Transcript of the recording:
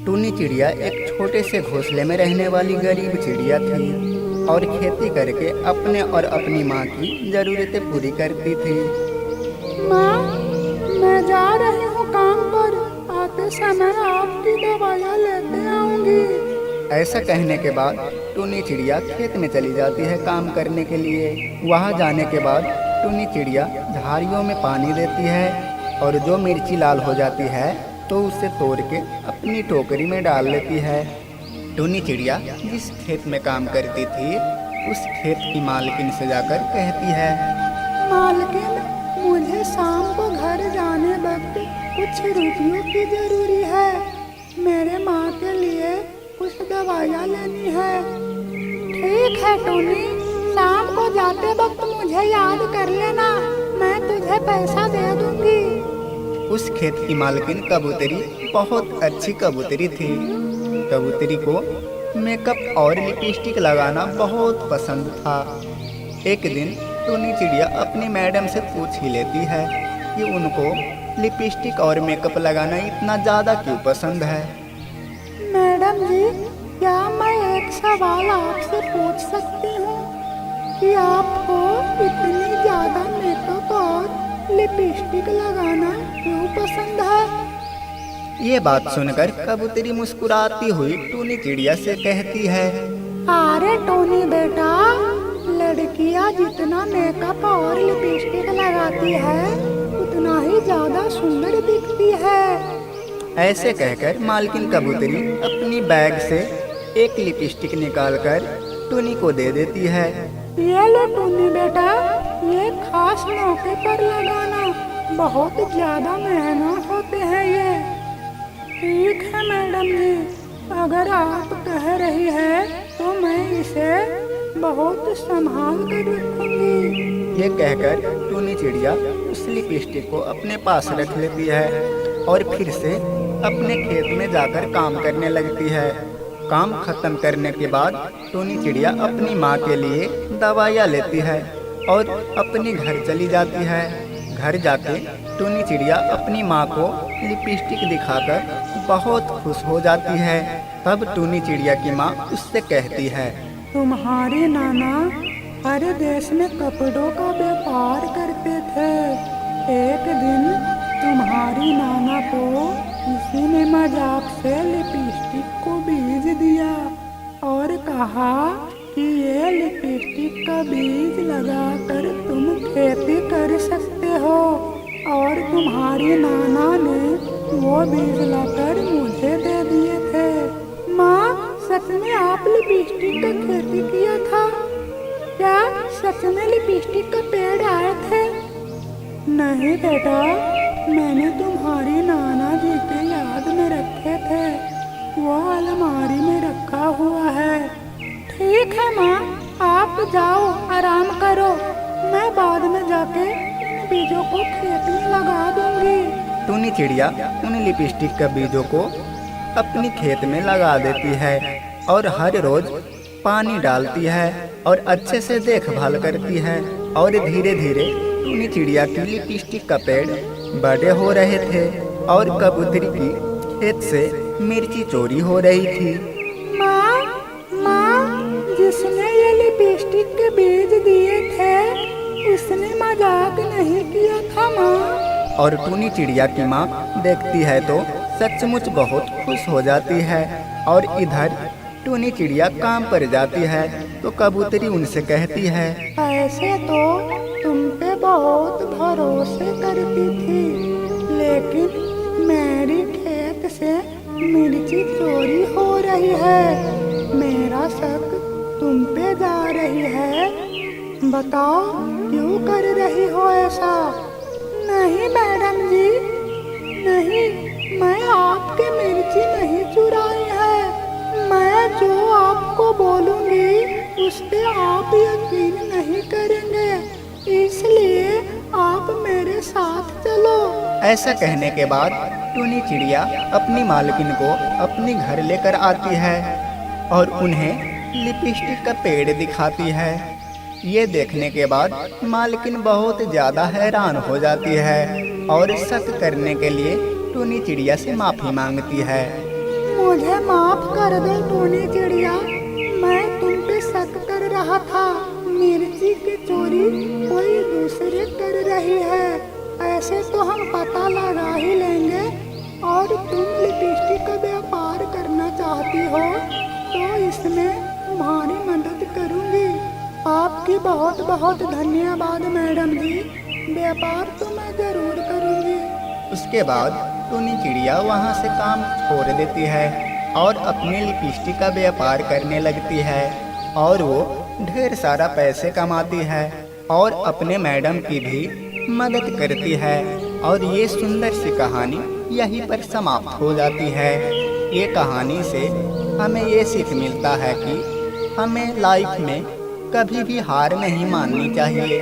टूनी चिड़िया एक छोटे से घोंसले में रहने वाली गरीब चिड़िया थी और खेती करके अपने और अपनी माँ की ज़रूरतें पूरी करती थी। माँ, मैं जा रही हूँ काम पर। आते समय आपकी दवाइयाँ लेते आऊंगी। ऐसा कहने के बाद टूनी चिड़िया खेत में चली जाती है काम करने के लिए। वहाँ जाने के बाद टूनी चिड़िया झाड़ियों में पानी देती है और जो मिर्ची लाल हो जाती है तो उसे तोड़ के अपनी टोकरी में डाल लेती है। टूनी चिड़िया जिस खेत में काम करती थी उस खेत की मालकिन से जाकर कहती है, मालकिन, मुझे शाम को घर जाने वक्त कुछ रुपयों की जरूरी है। मेरे माँ के लिए कुछ दवाइयाँ लेनी है। ठीक है टूनी, शाम को जाते वक्त मुझे याद कर लेना, मैं तुझे पैसा दे दूंगी। उस खेत की मालकिन कबूतरी बहुत अच्छी कबूतरी थी। कबूतरी को मेकअप और लिपस्टिक लगाना बहुत पसंद था। एक दिन टूनी चिड़िया अपनी मैडम से पूछ ही लेती है कि उनको लिपस्टिक और मेकअप लगाना इतना ज़्यादा क्यों पसंद है। मैडम जी, क्या मैं एक सवाल आपसे पूछ सकती हूँ कि आपको इतनी ज़्यादा मेकअप और लिपस्टिक लगाना क्यों पसंद है? ये बात सुनकर कबूतरी मुस्कुराती हुई टूनी चिड़िया से कहती है, अरे टोनी बेटा, लड़कियां जितना मेकअप और लिपस्टिक लगाती है उतना ही ज्यादा सुंदर दिखती है। ऐसे कहकर मालकिन कबूतरी अपनी बैग से एक लिपस्टिक निकालकर टूनी को दे देती है। ये लो टोनी बेटा, ये खास मौके पर लगाना, बहुत ज्यादा महंगा होते हैं ये। ठीक है मैडम जी, अगर आप कह रही है तो मैं इसे बहुत संभाल कर रखूंगी। ये कहकर टूनी चिड़िया उस लिपस्टिक को अपने पास रख लेती है और फिर से अपने खेत में जाकर काम करने लगती है। काम खत्म करने के बाद टूनी चिड़िया अपनी माँ के लिए दवाइयाँ लेती है और अपने घर चली जाती है। घर जाके टूनी चिड़िया अपनी माँ को लिपस्टिक दिखाकर बहुत खुश हो जाती है। तब टूनी चिड़िया की माँ उससे कहती है, तुम्हारे नाना हर देश में कपड़ों का व्यापार करते थे। एक दिन तुम्हारी नाना को किसी ने मजाक से लिपस्टिक को बीज दिया और कहा कि ये लिपस्टिक का बीज लगाकर तुम खेती कर सकते हो, और तुम्हारी नाना ने वो बीज लाकर मुझे दे दिए थे। माँ, सच में आप लिपस्टिक का खेती किया था? क्या सच में लिपस्टिक का पेड़ आए थे? नहीं बेटा, मैंने तुम्हारी नाना जी के याद में रखे थे, वो अलमारी में रखा हुआ है। ठीक है माँ, आप जाओ आराम करो, मैं बाद में जाके इन बीजों को खेत में लगा दूंगी। टूनी चिड़िया उन लिपस्टिक के बीजों को अपनी खेत में लगा देती है और हर रोज पानी डालती है और अच्छे से देखभाल करती है। और धीरे धीरे टूनी चिड़िया की लिपस्टिक का पेड़ बड़े हो रहे थे और कबूतरी की खेत से मिर्ची चोरी हो रही थी। माँ, जिसने ये लिपस्टिक के बीज दिए थे उसने मजाक नहीं किया था माँ। और टूनी चिड़िया की माँ देखती है तो सचमुच बहुत खुश हो जाती है। और इधर टूनी चिड़िया काम पर जाती है तो कबूतरी उनसे कहती है, ऐसे तो तुम पे बहुत भरोसे करती थी, लेकिन मेरी खेत से मिर्ची चोरी हो रही है। मेरा शक तुम पे जा रही है। बताओ क्यों कर रही हो ऐसा? नहीं मैडम जी, नहीं, मैं आपकी मिर्ची नहीं चुराई है। मैं जो आपको बोलूँगी उस पे आप यकीन नहीं करेंगे, इसलिए आप मेरे साथ चलो। ऐसा कहने के बाद टूनी चिड़िया अपनी मालकिन को अपने घर लेकर आती है और उन्हें लिपस्टिक का पेड़ दिखाती है। ये देखने के बाद मालकिन बहुत ज़्यादा हैरान हो जाती है और शक करने के लिए टूनी चिड़िया से माफ़ी मांगती है। मुझे माफ कर दो टूनी चिड़िया, मैं तुम पे शक कर रहा था। मिर्ची की चोरी कोई दूसरे कर रही है, ऐसे तो हम पता लगा ही लेंगे। और तुम लिपस्टिक का व्यापार करना चाहती हो तो इसमें तुम्हारी मदद करूंगी। आपकी बहुत बहुत धन्यवाद मैडम जी, व्यापार तो मैं जरूर करूंगी। उसके बाद टूनी चिड़िया वहाँ से काम छोड़ देती है और अपनी लिपस्टिक का व्यापार करने लगती है और वो ढेर सारा पैसे कमाती है और अपने मैडम की भी मदद करती है। और ये सुंदर सी कहानी यहीं पर समाप्त हो जाती है। ये कहानी से हमें ये सीख मिलता है कि हमें लाइफ में कभी भी हार नहीं माननी चाहिए।